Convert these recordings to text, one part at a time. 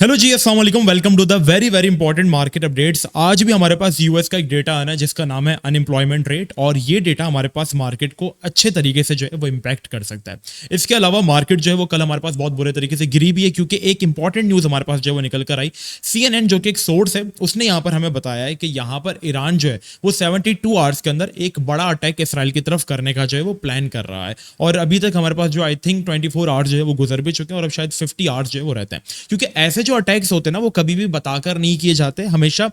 Hello ji, अस्सलाम वालेकुम। Welcome to the very very important market updates. आज भी हमारे पास यूएस का एक डेटा आना है जिसका नाम है अनएम्प्लॉयमेंट रेट, और ये डेटा हमारे पास मार्केट को अच्छे तरीके से जो है वो इम्पैक्ट कर सकता है। इसके अलावा मार्केट जो है वो कल हमारे पास बहुत बुरे तरीके से गिरी भी है, क्योंकि एक इंपॉर्टेंट न्यूज हमारे पास जो है वो निकल कर आई। CNN जो कि एक सोर्स है, उसने यहाँ पर हमें बताया है कि यहाँ पर ईरान जो है वो 72 आवर्स के अंदर एक बड़ा अटैक इसराइल की तरफ करने का जो है वो प्लान कर रहा है। और अभी तक हमारे पास जो आई थिंक 24 आवर्स जो है वो गुजर भी चुके हैं, और अब शायद 50 आवर्स जो है वो रहते हैं, क्योंकि ऐसे जो अटैक्स होते हैं ना वो कभी भी बताकर नहीं किए जाते, हमेशा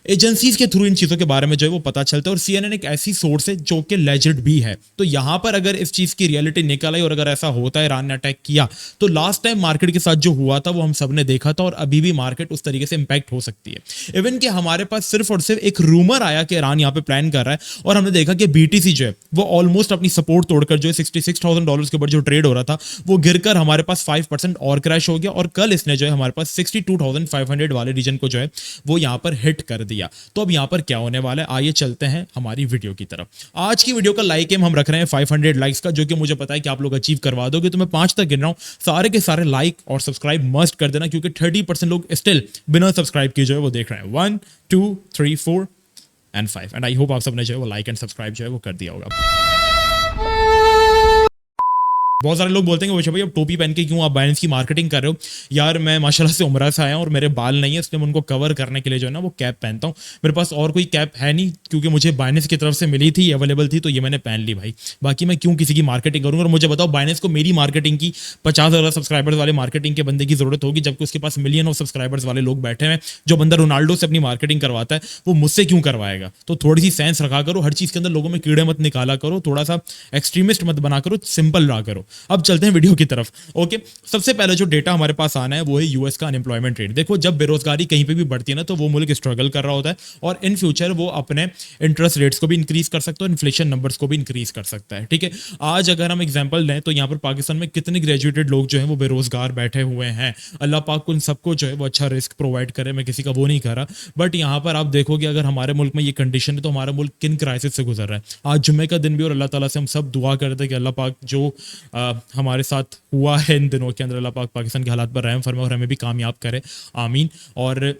एजेंसीज के थ्रू इन चीजों के बारे में जो है वो पता चलता है। और CNN एक ऐसी सोर्स है जो कि लेजिट भी है। तो यहां पर अगर इस चीज की रियलिटी निकल आई और अगर ऐसा होता है, ईरान ने अटैक किया, तो लास्ट टाइम मार्केट के साथ जो हुआ था वो हम सबने देखा था, और अभी भी मार्केट उस तरीके से इंपैक्ट हो सकती है। इवन कि हमारे पास सिर्फ और सिर्फ एक रूमर आया कि ईरान यहां पे प्लान कर रहा है, और हमने देखा कि BTC जो है वो ऑलमोस्ट अपनी सपोर्ट तोड़कर जो है $66,000 के ऊपर जो ट्रेड हो रहा था वो गिरकर हमारे पास 5% और क्रैश हो गया, और कल इसने जो है हमारे पास 62,500 वाले रीजन को जो है वो यहां पर हिट कर दिया। तो अब यहां पर क्या होने वाला है, आइए चलते हैं हमारी वीडियो की तरफ। आज की वीडियो का लाइक एम हम रख रहे हैं 500 लाइक्स का, जो कि मुझे पता है कि आप लोग अचीव करवा दोगे। तो मैं 5 तक गिन रहा हूं, सारे के सारे लाइक और सब्सक्राइब मस्ट कर देना, क्योंकि 30% लोग स्टिल बिना सब्सक्राइब किए जो है वो देख रहे हैं। 1 2 3 4 एंड 5, एंड आई होप आप सबने जो है वो लाइक एंड सब्सक्राइब जो है वो कर दिया होगा। बहुत सारे लोग बोलते हैं कि भाई अब टोपी पहन के क्यों आप बाइनेंस की मार्केटिंग कर रहे हो। यार मैं माशाल्लाह से उम्रा से आया हूं और मेरे बाल नहीं है, इसलिए मैं उनको कवर करने के लिए जो है ना वो कैप पहनता हूं। मेरे पास और कोई कैप है नहीं, क्योंकि मुझे बाइनेंस की तरफ से मिली थी, अवेलेबल थी, तो ये मैंने पहन ली भाई। बाकी मैं क्यों किसी की मार्केटिंग करूंगा। और मुझे बताओ, बाइनेंस को मेरी मार्केटिंग की 50,000 सब्सक्राइबर्स वाले मार्केटिंग के बंदे की जरूरत होगी, जबकि उसके पास मिलियन ऑफ सब्सक्राइबर्स वाले लोग बैठे हैं। जो बंदा रोनाल्डो से अपनी मार्केटिंग करवाता है वो मुझसे क्यों करवाएगा। तो थोड़ी सी सेंस रखा करो, हर चीज के अंदर लोगों में कीड़े मत निकाला करो, थोड़ा सा एक्सट्रीमिस्ट मत बना करो, सिंपल रहा करो। अब चलते हैं वीडियो की तरफ। ओके, सबसे पहले जो डेटा हमारे पास आना है वो है यूएस का अनएम्प्लॉयमेंट रेट। देखो, जब बेरोजगारी कहीं पे भी बढ़ती है ना, तो वो मुल्क स्ट्रगल कर रहा होता है, और इन फ्यूचर वो अपने इंटरेस्ट रेट्स को भी इंक्रीज कर सकता है, इन्फ्लेशन नंबर्स को भी इंक्रीज कर सकता है। ठीक है, आज अगर हम एग्जांपल लें तो यहाँ पर पाकिस्तान में कितने ग्रेजुएटेड लोग जो हैं वो बेरोजगार बैठे हुए हैं। अल्लाह पाक उन सबको जो है वो अच्छा रिस्क प्रोवाइड करे, मैं किसी का वो नहीं कर रहा, बट यहाँ पर आप देखोगे अगर हमारे मुल्क में ये कंडीशन है तो हमारा मुल्क किन क्राइसिस से गुजर रहा है। आज जुम्मे का दिन भी, और अल्लाह ताला से हम सब दुआ करते हैं कि अल्लाह पाक जो हमारे साथ हुआ है इन दिनों के अंदर, अल्लाह पाक पाकिस्तान के हालात पर रहम फरमाए और हमें भी कामयाब करे, आमीन। और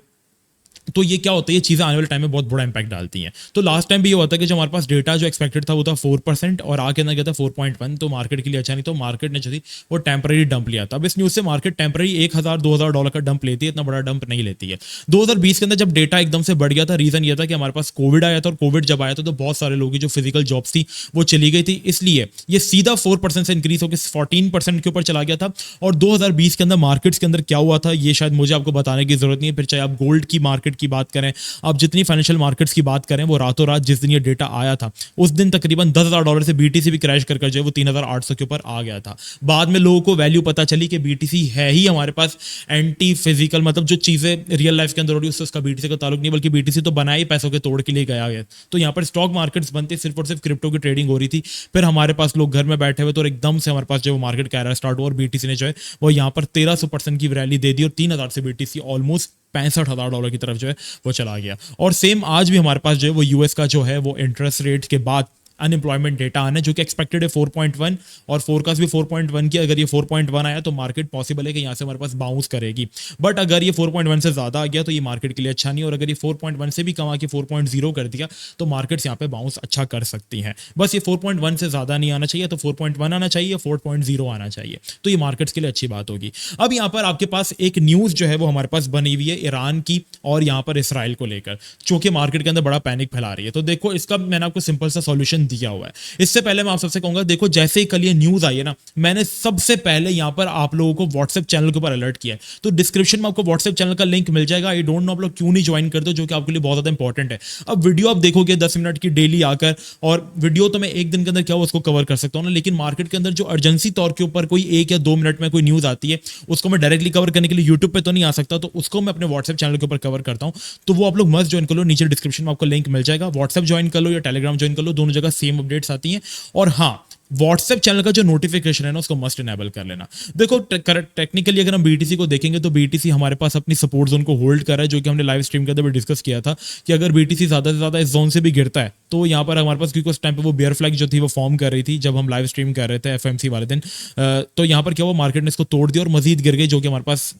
तो ये क्या होता है, ये चीज़ें आने वाले टाइम में बहुत बड़ा इंपैक्ट डालती हैं। तो लास्ट टाइम भी ये होता है कि जो हमारे पास डेटा जो एक्सपेक्टेड था वो था 4%, और आगे अंदर गया था 4.1, तो मार्केट के लिए अच्छा नहीं। तो मार्केट ने जो थी वो टेम्पररी डंप लिया था। अब इस न्यूज़ से मार्केट टेम्पररी $1,000-2,000 का डंप लेती है, इतना बड़ा डंप नहीं लेती है। 2020 के अंदर जब डेटा एकदम से बढ़ गया था, रीजन ये था कि हमारे पास कोविड आया था, और कोविड जब आया था तो बहुत सारे लोगों की जो फिजिकल जॉब्स थी वो चली गई थी, इसलिए ये सीधा 4% से इंक्रीज होकर 14% के ऊपर चला गया था। और 2020 के अंदर मार्केट्स के अंदर क्या हुआ था ये शायद मुझे आपको बताने की जरूरत नहीं है। फिर चाहे आप गोल्ड की मार्केट की बात करें, आप जितनी फाइनेंशियल मार्केट्स की बात करें, वो रातों रात जिस दिन ये डेटा आया था उस दिन तकरीबन $10,000 से BTC भी क्रैश कर जो है वो 3,800 के ऊपर आ गया था। बाद में लोगों को वैल्यू पता चली कि BTC है ही हमारे पास एंटी फिजिकल, मतलब जो चीजें रियल लाइफ के अंदर हो रही है उससे उसका BTC का ताल्लुक नहीं, बल्कि BTC तो बना ही पैसों के तोड़ के लिए गया है। तो यहाँ पर स्टॉक मार्केट्स बनते सिर्फ और सिर्फ क्रिप्टो की ट्रेडिंग हो रही थी। फिर हमारे पास लोग घर में बैठे हुए, तो एकदम से हमारे पास जो मार्केट का स्टार्ट हुआ, और BTC ने जो है वो यहाँ पर 1300% की रैली दे दी, और 3,000 से BTC ऑलमोस्ट $65,000 की तरफ जो है वो चला गया। और सेम आज भी हमारे पास जो है वो यूएस का जो है वो इंटरेस्ट रेट के बाद अनएम्प्लॉयमेंट डेटा आना है, जो कि एक्सपेक्टेड है 4.1, और फोरकास्ट भी 4.1 की। अगर ये 4.1 आया तो मार्केट पॉसिबल है कि यहाँ से हमारे पास बाउंस करेगी, बट अगर ये 4.1 से ज्यादा आ गया तो ये मार्केट के लिए अच्छा नहीं, और अगर ये 4.1 से भी कम आके 4.0 कर दिया तो मार्केट्स यहाँ पे बाउंस अच्छा कर सकती हैं। बस ये 4.1 से ज्यादा नहीं आना चाहिए, तो 4.1 आना चाहिए, 4.0 आना चाहिए, तो ये मार्केट्स के लिए अच्छी बात होगी। अब यहाँ पर आपके पास एक न्यूज जो है वो हमारे पास बनी हुई है ईरान की और यहाँ पर इसराइल को लेकर, जो कि मार्केट के अंदर बड़ा पैनिक फैला रही है। तो देखो, इसका मैंने आपको सिंपल सा सॉल्यूशन दिया हुआ है। इससे पहले मैं आप सबसे कहूंगा, देखो जैसे ही कल ये न्यूज आई है ना, मैंने सबसे पहले यहां पर आप लोगों को व्हाट्सएप चैनल के ऊपर अलर्ट किया है। तो डिस्क्रिप्शन में आपको व्हाट्सएप चैनल का लिंक मिल जाएगा। आई डोंट नो आप लोग क्यों नहीं ज्वाइन करते, जो कि आपके लिए बहुत ज्यादा इंपॉर्टेंट है। अब वीडियो आप देखोगे 10 मिनट की डेली आकर, और वीडियो तो मैं एक दिन के अंदर क्या उसको कवर कर सकता हूँ ना, लेकिन मार्केट के अंदर जो अर्जेंसी तौर के ऊपर कोई 1 या 2 मिनट में कोई न्यूज आती है, उसको मैं डायरेक्टली कवर करने के लिए यूट्यूब पे तो नहीं आ सकता, तो उसको मैं अपने व्हाट्सएप चैनल के ऊपर कवर करता हूँ। तो वो आप लोग मस्ट ज्वाइन कर लो, नीचे डिस्क्रिप्शन में आपको लिंक मिल जाएगा। व्हाट्सएप ज्वाइन कर लो या टेलीग्राम ज्वाइन कर लो, दोनों जगह सेम अपडेट्स आती हैं। और हाँ, व्हाट्सएप चैनल का जो नोटिफिकेशन है ना उसको मस्ट इनेबल कर लेना। देखो टेक्निकली अगर हम बीटीसी को देखेंगे तो बीटीसी हमारे पास अपनी सपोर्ट जोन को होल्ड कर रहा है, जो कि हमने लाइव स्ट्रीम के अंदर भी डिस्कस किया था कि अगर बीटीसी ज्यादा से ज्यादा इस जोन से भी गिरता है तो यहाँ पर हमारे पास, क्योंकि उस टाइम पे वो बियर फ्लैग जो थी वो फॉर्म कर रही थी जब हम लाइव स्ट्रीम कर रहे थे एफएमसी वाले दिन, तो यहाँ पर क्या हुआ, मार्केट ने इसको तोड़ दिया और मजीद गिर गई, जो कि हमारे पास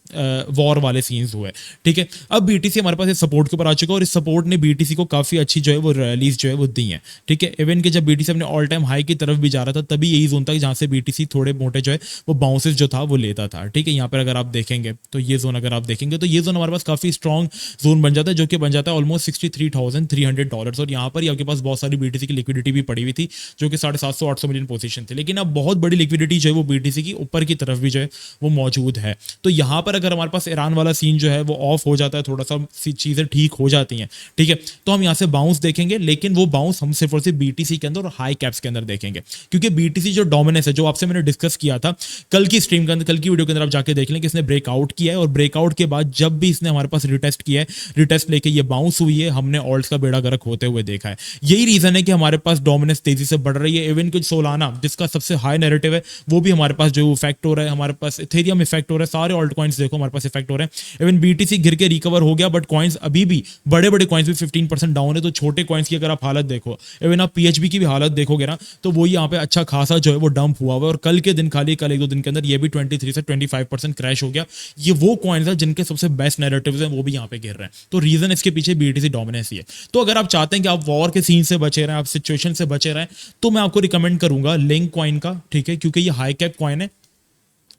वॉर वाले सीन्स हुए। ठीक है, अब बीटीसी हमारे पास इस सपोर्ट के ऊपर आ चुका है और इस सपोर्ट ने बीटीसी को काफी अच्छी जो है वो रैलीज जो है वो दी है। ठीक है, इवन कि जब बीटीसी अपने ऑल टाइम हाई की तरफ भी जा रहा था तभी यही जोन था जहां से बीटीसी थोड़े मोटे जो है वो बाउंसेस जो था वो लेता था। ठीक है, यहाँ पर अगर आप देखेंगे तो ये जोन, अगर आप देखेंगे तो ये जोन हमारे पास काफी स्ट्रॉन्ग जोन बन जाता है, जो कि बन जाता है ऑलमोस्ट $63,300। और यहाँ पर ही आपके पास बहुत सारी बीटीसी की लिक्विडिटी भी पड़ी हुई थी, जो कि 750-800 मिलियन पोजीशन थी। लेकिन अब बहुत बड़ी लिक्विडिटी जो है वो बीटीसी की ऊपर की तरफ भी जो है वो मौजूद है। तो यहाँ पर अगर हमारे पास ईरान वाला सीन जो है वो ऑफ हो जाता है, थोड़ा सा चीजें ठीक हो जाती हैं, ठीक है, तो हम यहाँ से बाउंस देखेंगे। लेकिन वो बाउंस हम सिर्फ और सिर्फ बीटीसी के अंदर और हाई कैप्स के अंदर देखेंगे, क्योंकि बीटीसी जो डोमिनेंस है, जो आपसे मैंने डिस्कस किया था कल की स्ट्रीम के अंदर, कल की वीडियो के अंदर आप जाके देख लें कि इसने ब्रेकआउट किया है और ब्रेकआउट के बाद जब भी इसने हमारे पास रिटेस्ट किया है, रिटेस्ट लेके ये बाउंस हुई है, हमने ऑल्ट्स का बेड़ा गर्क होते हुए देखा है। यही रीजन है कि हमारे पास डोमिनेंस तेजी से बढ़ रही है। इवन कुछ सोलाना जिसका सबसे हाई नैरेटिव है वो भी हमारे पास जो इफेक्ट हो रहा है, हमारे पास इथेरियम इफेक्ट हो रहा है, सारे ऑल्ट कॉइन्स देखो हमारे पास इफेक्ट हो रहे हैं। इवन बीटीसी गिर के रिकवर हो गया, बट कॉइन्स अभी भी, बड़े बड़े कॉइन्स भी 15% डाउन है। तो छोटे कॉइन्स की अगर आप हालत देखो, इवन आप पीएचबी की भी हालत देखोगे ना, तो वो यहाँ पे अच्छा खासा जो है वो डंप हुआ हुआ है। और कल के दिन, खाली कल 1-2 दिन के अंदर ये भी 23 से 25% क्रैश हो गया। ये वो कॉइन्स है जिनके सबसे बेस्ट नैरेटिव्स हैं, वो भी यहाँ पे गिर रहे हैं। तो रीजन इसके पीछे बीटीसी डोमिनेंस ही है। तो अगर आप चाहते हैं कि आप वॉर के सीन से बचे रहें, आप सिचुएशन से बचे रहें, तो मैं आपको रिकमेंड करूंगा लिंक कॉइन का। ठीक है, क्योंकि ये हाई कैप कॉइन है,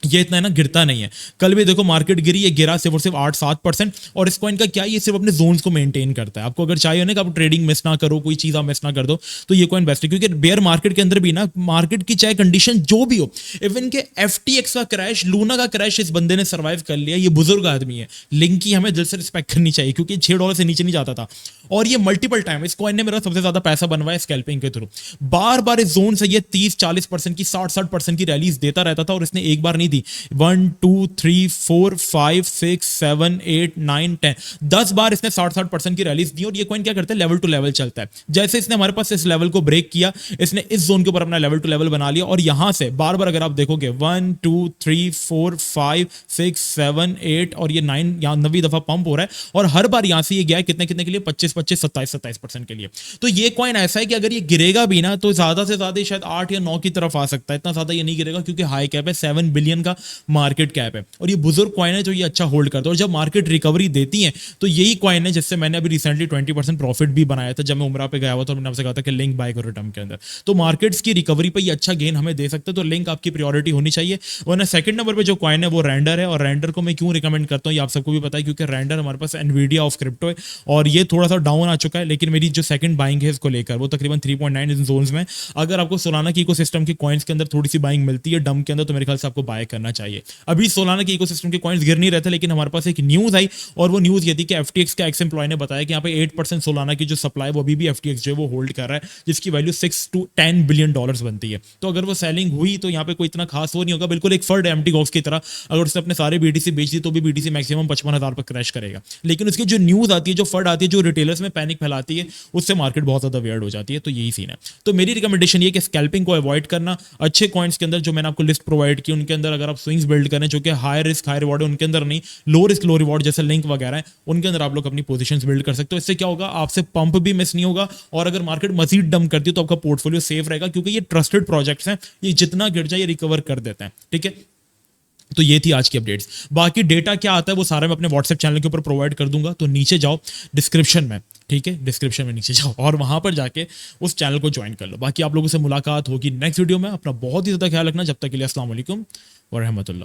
ये इतना है ना गिरता नहीं है। कल भी देखो मार्केट गिरी, ये गिरा सिर्फ और सिर्फ 8-7%। और इस कॉइन का क्या है, ये सिर्फ अपने जोन्स को मेंटेन करता है। आपको अगर चाहिए ना कि आप ट्रेडिंग मिस ना करो, कोई चीज आप मिस ना कर दो, तो ये कॉइन बेस्ट है। क्योंकि बेयर मार्केट के अंदर भी ना, मार्केट की चाहे कंडीशन जो भी हो, इवन के एफटीएक्स का क्रैश, लूना का क्रैश इस बंदे ने सर्वाइव कर लिया। ये बुजुर्ग आदमी है, लिंक की हमें दिल से रिस्पेक्ट करनी चाहिए, क्योंकि $6 से नीचे नहीं जाता था। और ये मल्टीपल टाइम इस कॉइन ने मेरा सबसे ज्यादा पैसा बनवाया स्कैल्पिंग के थ्रू। बार बार इस जोन से ये 30-40% की, 60-60% की रैलीज देता रहता था। और इसने एक बार नहीं दी, 1 2 3 4 5 6 7 8 9 10 10 बार इसने 60-60% की रैलीज दी। और ये कॉइन क्या करता है, लेवल टू लेवल चलता है। जैसे इसने हमारे पास इस लेवल को ब्रेक किया, इसने इस जोन के ऊपर अपना लेवल टू लेवल बना लिया। और यहां से बार बार अगर आप देखोगे 1 2 3 4 5 6 7 8 और ये 9, यहां 9वीं दफा पंप हो रहा है। और हर बार यहां से ये गया है कितने कितने के लिए, 25-27% के लिए। तो ये कॉइन ऐसा है कि अगर ये गिरेगा भी ना, तो ज्यादा से ज्यादा शायद 8 या 9 की तरफ आ सकता है। इतना ज्यादा ये नहीं गिरेगा, क्योंकि हाई कैप है, 7 बिलियन का मार्केट कैप है। और ये बुजुर्ग कॉइन है जो ये अच्छा होल्ड करता है। और जब मार्केट रिकवरी देती है, तो यही कॉइन है जिससे मैंने अभी रिसेंटली 20% प्रॉफिट भी बनाया था, जब मैं उमरा पे गया हुआ था। मैंने आपसे कहा था कि लिंक बाय करो टर्म के अंदर। तो मार्केट्स की रिकवरी पे ये अच्छा गेन हमें दे सकते हैं। तो लिंक आपकी प्रायोरिटी होनी चाहिए। वरना सेकंड नंबर पे जो कॉइन है वो रेंडर है। और रेंडर को मैं क्यों रिकमेंड करता हूँ, ये आप सबको भी पता है, क्योंकि रेंडर हमारे पास एनवीडिया ऑफ क्रिप्टो है। और ये थोड़ा सा डाउन आ चुका है, लेकिन मेरी जो सेकंड बाइंग है इसको लेकर, वो तकरीबन 3.9 इन जोन्स में। अगर आपको सोलाना की इकोसिस्टम के कॉइन्स के अंदर थोड़ी सी बाइंग मिलती है डम के अंदर, तो मेरे ख्याल से आपको बाय करना चाहिए। अभी सोलाना की इकोसिस्टम के कॉइन्स गिर नहीं रहते, लेकिन हमारे पास एक न्यूज आई, और वो न्यूज ये थी कि एफटीएक्स का एक्स एम्प्लॉय ने बताया कि यहाँ पे 8% सोलाना की जो सप्लाई वो अभी भी एफटीएक्स जो है वो होल्ड कर रहा है, जिसकी वैल्यू $6 to 10 बिलियन बनती है। तो अगर वो सेलिंग हुई तो यहाँ पे कोई इतना खास वो नहीं होगा, बिल्कुल एक फर्ड एम्प्टी बॉक्स की तरह। अगर उसने अपने सारे बीटीसी बेच दी तो भी बीटीसी मैक्सिमम 55,000 पर क्रैश करेगा। लेकिन उसकी जो न्यूज आती है, जो फर्ड आती है, जो रिटेलर्स में पैनिक फैलाती है, उससे मार्केट बहुत ज्यादा वियर्ड हो जाती है। तो यही सीन है। तो मेरी रिकमेंडेशन ये कि स्कैल्पिंग को अवॉइड करना। अच्छे कॉइन्स के अंदर जो मैंने आपको लिस्ट प्रोवाइड की, उनके अंदर अगर आप स्विंग्स बिल्ड करें जो कि हाई रिस्क हाई रिवॉर्ड है, उनके अंदर नहीं, लो रिस्क लो रिवॉर्ड जैसे लिंक वगैरह है, उनके अंदर आप लोग अपनी पोजीशंस बिल्ड कर सकते हो। इससे क्या होगा, आपसे पंप भी मिस नहीं होगा। और अगर मार्केट मजीद डंप करती है तो आपका पोर्टफोलियो सेफ रहेगा, क्योंकि ये ट्रस्टेड प्रोजेक्ट्स हैं, ये जितना गिर जाए ये रिकवर कर देते हैं। ठीक है, तो ये थी आज की अपडेट्स। बाकी डेटा क्या आता है वो सारा मैं अपने व्हाट्सएप चैनल के ऊपर प्रोवाइड कर दूंगा। तो नीचे जाओ डिस्क्रिप्शन में, ठीक है, डिस्क्रिप्शन में नीचे जाओ और वहां पर जाके उस चैनल को ज्वाइन कर लो। बाकी आप लोगों से मुलाकात होगी नेक्स्ट वीडियो में। अपना बहुत ही ज्यादा ख्याल रखना। जब तक के लिए अस्सलाम वालेकुम व रहमतुल्लाह।